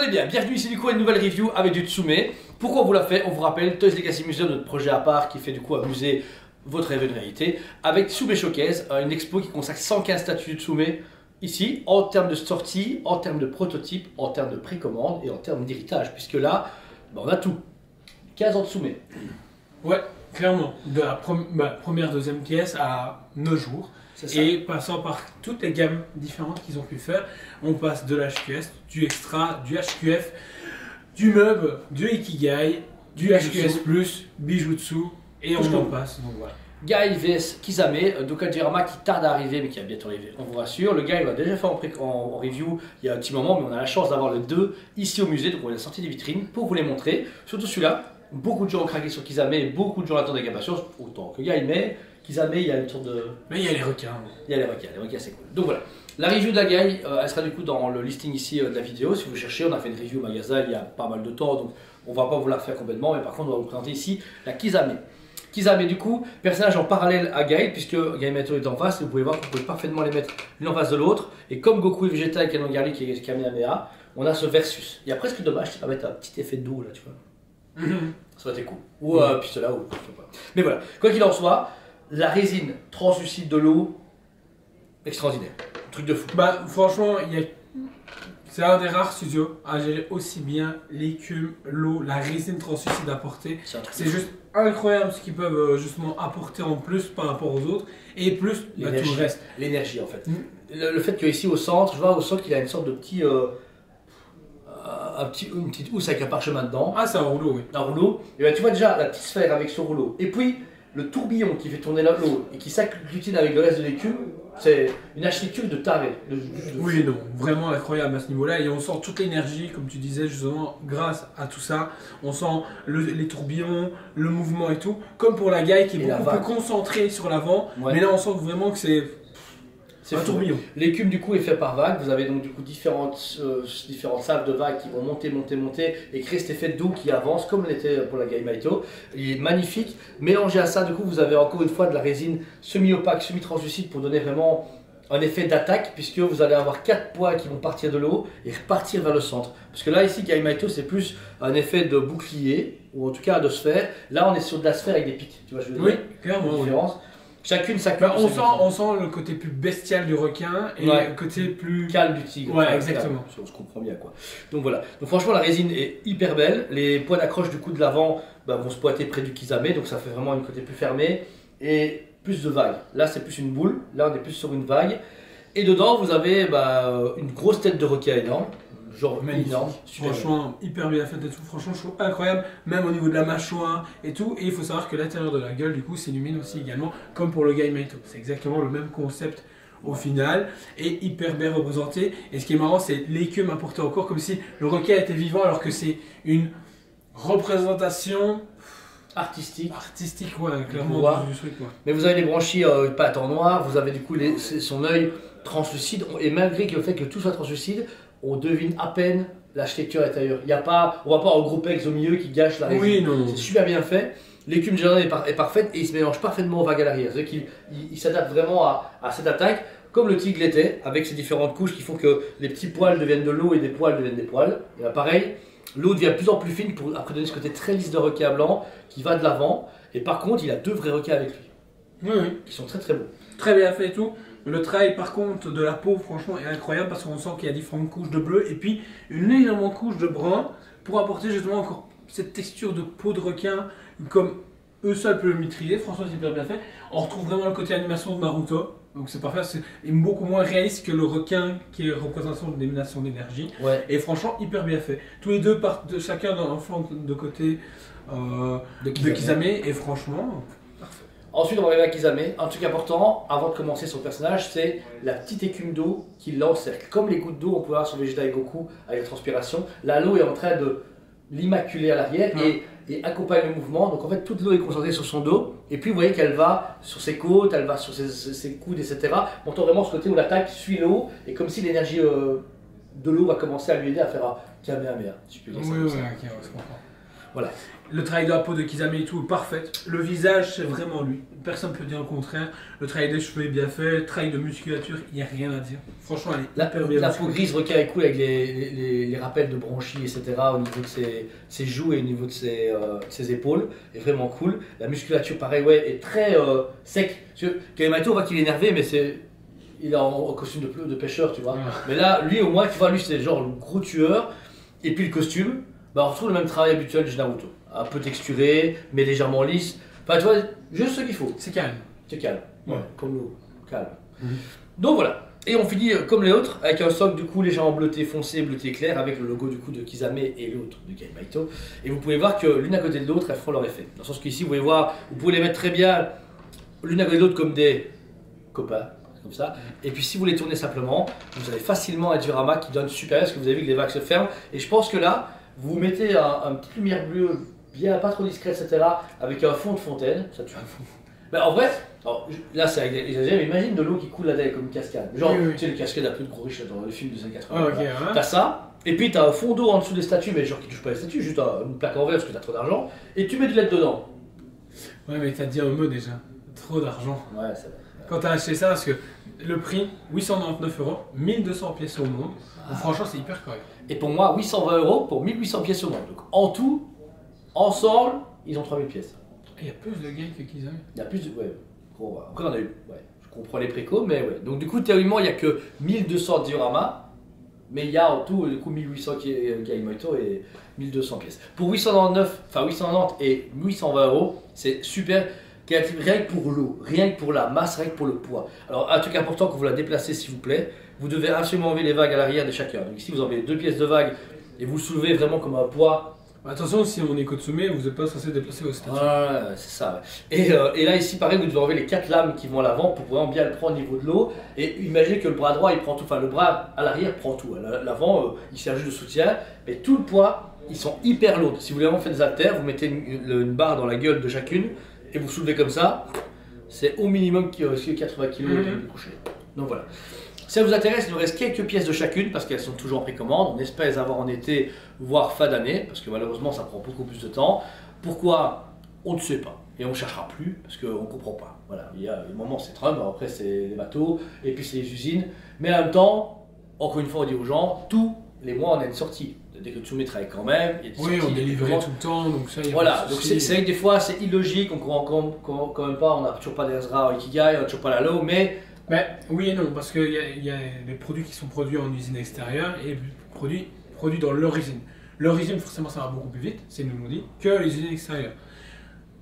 allez bien, bienvenue ici du coup à une nouvelle review avec du Tsume. Pourquoi on vous l'a fait? On vous rappelle Toys Legacy Museum, notre projet à part qui fait du coup amuser votre rêve de réalité, avec Tsume Showcase, une expo qui consacre 115 statues de Tsume ici, en termes de sortie, en termes de prototype, en termes de précommande et en termes d'héritage, puisque là, on a tout. 15 ans de Tsume. Ouais, clairement, de la première, deuxième pièce à nos jours. Et passant par toutes les gammes différentes qu'ils ont pu faire, on passe de l'HQS, du Extra, du HQF, du Meuble, du Ikigai, du HQS+, Bijutsu, et on en passe, donc voilà. Gai vs Kisame, Dokajirama qui tarde à arriver mais qui va bientôt arriver, on vous rassure. Le Gai, on l'a déjà fait en review il y a un petit moment, mais on a la chance d'avoir le 2 ici au musée, donc on a sorti des vitrines pour vous les montrer. Surtout celui-là, beaucoup de gens ont craqué sur Kisame et beaucoup de gens l'attendent avec impatience, autant que Gai, mais Kisame, il y a une sorte de... Mais il y a les requins. Il y a les requins c'est cool. Donc voilà, la review de la Gai, elle sera du coup dans le listing ici de la vidéo. Si vous cherchez, on a fait une review au magasin il y a pas mal de temps, donc on va pas vous la faire complètement, mais par contre on va vous présenter ici la Kisame. Kisame du coup, personnage en parallèle à Gai, puisque Gai Maito est en face, et vous pouvez voir qu'on peut parfaitement les mettre l'une en face de l'autre. Et comme Goku et Vegeta et Kanon Garlic et Kamehameha, on a ce versus. Il y a presque dommage, c'est pas mettre un petit effet de dos là, tu vois. Ça aurait été cool. Ou un pistolet, ou je sais pas. Mais voilà, quoi qu'il en soit, la résine translucide de l'eau, extraordinaire. Un truc de fou. Bah franchement, c'est un des rares studios à gérer aussi bien l'écume, l'eau, la résine translucide apportée. C'est juste incroyable ce qu'ils peuvent justement apporter en plus par rapport aux autres. Et plus tout le reste. L'énergie en fait. Le fait qu'ici au centre, je vois au centre qu'il a une sorte de petit... une petite housse avec un parchemin dedans. Ah, c'est un rouleau, oui. Un rouleau. Et bien tu vois déjà la petite sphère avec ce rouleau. Et puis le tourbillon qui fait tourner l'eau et qui s'agglutine avec le reste de l'écume, c'est une architecture de taré. Oui, non, vraiment incroyable à ce niveau-là. Et on sent toute l'énergie, comme tu disais, justement, grâce à tout ça. On sent les tourbillons, le mouvement et tout. Comme pour la Gai qui est beaucoup plus concentrée sur l'avant. Ouais. Mais là, on sent vraiment que c'est un tourbillon. L'écume du coup est fait par vagues. Vous avez donc du coup différentes salves de vagues qui vont monter et créer cet effet d'eau qui avance comme l'était pour la Gai Maito. Il est magnifique. Mélangé à ça, du coup, vous avez encore une fois de la résine semi-opaque, semi-translucide pour donner vraiment un effet d'attaque, puisque vous allez avoir 4 poils qui vont partir de l'eau et repartir vers le centre. Parce que là, ici, Gai Maito, c'est plus un effet de bouclier, ou en tout cas de sphère. Là, on est sur de la sphère avec des pics. Tu vois, je veux dire, clairement. Une différence. Chacune sa on sent le côté plus bestial du requin et le côté plus calme du tigre. Ouais, exactement. On se comprend bien quoi. Donc voilà. Donc franchement la résine est hyper belle. Les points d'accroche du coup de l'avant vont se pointer près du Kisame, donc ça fait vraiment un côté plus fermé et plus de vagues. Là c'est plus une boule. Là on est plus sur une vague. Et dedans vous avez une grosse tête de requin énorme. Genre énorme, franchement hyper bien fait et tout, franchement je trouve incroyable, même au niveau de la mâchoire et tout. Et il faut savoir que l'intérieur de la gueule du coup s'illumine aussi également, comme pour le Gai Maito. C'est exactement le même concept au final, et hyper bien représenté. Et ce qui est marrant, c'est l'écume apportée encore, comme si le requin était vivant, alors que c'est une représentation artistique, ouais, clairement du truc, quoi. Mais vous avez les branchies pâte en noir, vous avez du coup son œil translucide, et malgré le fait que tout soit translucide, on devine à peine l'architecture intérieure. On va pas avoir un gros pex au milieu qui gâche la résine. Oui, non. C'est super bien fait. L'écume générale est parfaite et il se mélange parfaitement aux vagues à l'arrière. C'est-à-dire qu'il s'adapte vraiment à cette attaque, comme le tigre l'était, avec ses différentes couches qui font que les petits poils deviennent de l'eau et des poils deviennent des poils. Et là, pareil, l'eau devient de plus en plus fine pour après donner ce côté très lisse de requin blanc qui va de l'avant. Et par contre, il a 2 vrais requins avec lui. Oui. Qui sont très très beaux. Très bien fait et tout. Le travail par contre de la peau franchement est incroyable parce qu'on sent qu'il y a différentes couches de bleu et puis une légèrement couche de brun pour apporter justement encore cette texture de peau de requin comme eux seuls peuvent le maîtriser. Franchement c'est hyper bien fait. On retrouve vraiment le côté animation de Naruto, donc c'est parfait, c'est beaucoup moins réaliste que le requin qui est représentation de l'émanation d'énergie. Ouais. Et franchement hyper bien fait. Tous les deux partent de chacun dans un flanc de côté de Kisame et franchement... Ensuite, on va arriver à Kisame. Un truc important, avant de commencer son personnage, c'est la petite écume d'eau qui l'encercle. Comme les gouttes d'eau, on peut voir sur Vegeta et Goku avec la transpiration. Là, l'eau est en train de l'immaculer à l'arrière et accompagne le mouvement. Donc en fait, toute l'eau est concentrée sur son dos. Et puis, vous voyez qu'elle va sur ses côtes, elle va sur ses coudes, etc. Montrant vraiment ce côté où l'attaque suit l'eau. Et comme si l'énergie de l'eau va commencer à lui aider à faire un Kamehameha, si je peux dire ça. Oui, ok, on se comprend. Voilà. Le travail de la peau de Kisame et tout est parfait. Le visage, c'est vraiment lui. Personne ne peut dire le contraire. Le travail des cheveux est bien fait. Le travail de musculature, il n'y a rien à dire. Franchement, elle est hyper bien. La peau grise requin est cool avec les rappels de bronchie, etc. au niveau de ses joues et au niveau de ses épaules. Est vraiment cool. La musculature, pareil, ouais, est très sec. Kaimaito, on voit qu'il est énervé, mais il est en costume de pêcheur, tu vois. Ouais. Mais là, lui, au moins, tu vois, lui, c'est genre le gros tueur. Et puis le costume, bah, on retrouve le même travail habituel du Naruto. Un peu texturé, mais légèrement lisse. Enfin, tu vois, juste ce qu'il faut. C'est calme. C'est calme. Ouais. Comme l'eau. Calme. Donc voilà. Et on finit comme les autres avec un socle du coup légèrement bleuté foncé, bleuté clair avec le logo du coup de Kisame et l'autre de Kaimaito. Et vous pouvez voir que l'une à côté de l'autre elles feront leur effet. Dans le sens qu'ici vous pouvez voir, vous pouvez les mettre très bien l'une à côté de l'autre comme des copains. Comme ça. Et puis si vous les tournez simplement, vous avez facilement un diorama qui donne super, parce que vous avez vu que les vagues se ferment. Et je pense que là, vous mettez un petit lumière bleue bien, pas trop discrète, etc. avec un fond de fontaine. Ça tue. Ben, en vrai, alors, là c'est exagéré, mais imagine de l'eau qui coule là-dedans comme une cascade. Genre, oui. tu sais, les cascades un peu de gros riches dans les films des années 80. Ah, ok, voilà. ouais. T'as ça, et puis t'as un fond d'eau en dessous des statues, mais genre qui touche pas les statues, juste une plaque en verre parce que t'as trop d'argent, et tu mets du LED dedans. Ouais, mais t'as dit un mot déjà. Trop d'argent. Ouais, c'est vrai. Quand t'as acheté ça, parce que le prix, 899 €, 1200 pièces au monde. Donc, franchement, c'est hyper correct. Et pour moi, 820 € pour 1800 pièces au monde. Donc en tout, ensemble, ils ont 3000 pièces. Et il y a plus de gains que Kisame. Il y a plus de. Ouais. Gros, après, on a eu. Ouais. Je comprends les précos, mais ouais. Donc, du coup, théoriquement, il n'y a que 1200 dioramas, mais il y a en tout, du coup, 1800 Kaimaito et 1200 pièces. Pour 890 et 820 €, c'est super. Rien que pour l'eau, rien que pour la masse, rien que pour le poids. Alors, un truc important quand vous la déplacez, s'il vous plaît, vous devez absolument enlever les vagues à l'arrière de chacun. Donc, ici, vous enlevez 2 pièces de vagues et vous le soulevez vraiment comme un poids. Attention, si on est Kotsume, vous n'êtes pas censé déplacer vos statues. Ouais, c'est ça. Ouais. Et là, ici, pareil, vous devez enlever les 4 lames qui vont à l'avant pour vraiment bien le prendre au niveau de l'eau. Et imaginez que le bras droit, il prend tout. Enfin, le bras à l'arrière prend tout. L'avant, il sert juste de soutien. Mais tout le poids, ils sont hyper lourds. Si vous voulez vraiment faire des haltères, vous mettez une barre dans la gueule de chacune et vous soulevez comme ça. C'est au minimum 80 kg de coucher. Donc voilà. Si ça vous intéresse, il nous reste quelques pièces de chacune parce qu'elles sont toujours en précommande. On espère les avoir en été, voire fin d'année, parce que malheureusement ça prend beaucoup plus de temps. Pourquoi? On ne sait pas. Et on ne cherchera plus parce qu'on ne comprend pas. Voilà. Il y a des moments c'est Trump, après c'est les bateaux, et puis c'est les usines. Mais en même temps, encore une fois, on dit aux gens, tous les mois on a une sortie. Dès que tu travaille quand même, il y a des Oui, sorties, on est livré tout le temps, donc ça y a voilà, pas de donc souci. c'est vrai que des fois c'est illogique, on comprend quand même pas, on n'a toujours pas d'Ezra au Ikigai, on n'a toujours pas la low, mais. Ben, oui et non, parce qu'il y a des produits qui sont produits en usine extérieure et produits dans leur usine. Leur usine, forcément, ça va beaucoup plus vite, c'est nous dit, que les usines extérieures.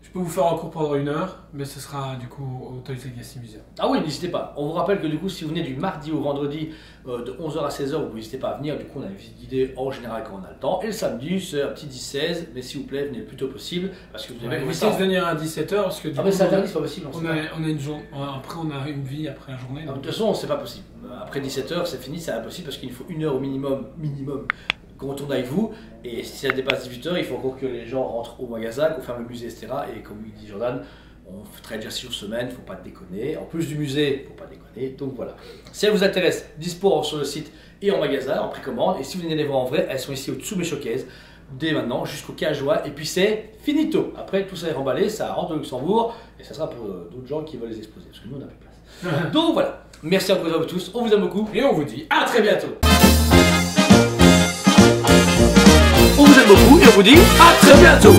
Je peux vous faire un cours pendant 1 heure, mais ce sera du coup au Toys Legacy Museum. Ah oui, n'hésitez pas. On vous rappelle que du coup, si vous venez du mardi au vendredi de 11h à 16h, vous n'hésitez pas à venir. Du coup, on a une visite guidée en général quand on a le temps. Et le samedi, c'est un petit 10-16, mais s'il vous plaît, venez le plus tôt possible parce que vous avez Essayez de venir à 17h parce que du Ah, coup, mais c'est interdit, c'est pas possible. on a une journée, après on a une vie après la journée. De toute façon, c'est pas possible. Après 17h, c'est fini, c'est impossible parce qu'il faut 1 heure au minimum qu'on retourne avec vous. Et si ça dépasse 18h, il faut encore que les gens rentrent au magasin, qu'on ferme le musée, etc. Et comme il dit Jordan, on travaille déjà 6 jours semaine, faut pas déconner. En plus du musée, faut pas déconner. Donc voilà. Si elle vous intéresse, dispo sur le site et en magasin, en précommande. Et si vous venez les voir en vrai, elles sont ici au-dessous de mes showcases dès maintenant jusqu'au 15 juin. Et puis c'est finito. Après, tout ça est remballé, ça rentre au Luxembourg. Et ça sera pour d'autres gens qui veulent les exposer. Parce que nous, on n'a plus de place. Donc voilà. Merci encore à vous tous. On vous aime beaucoup. Et on vous dit à très bientôt. On vous aime beaucoup et on vous dit à très bientôt.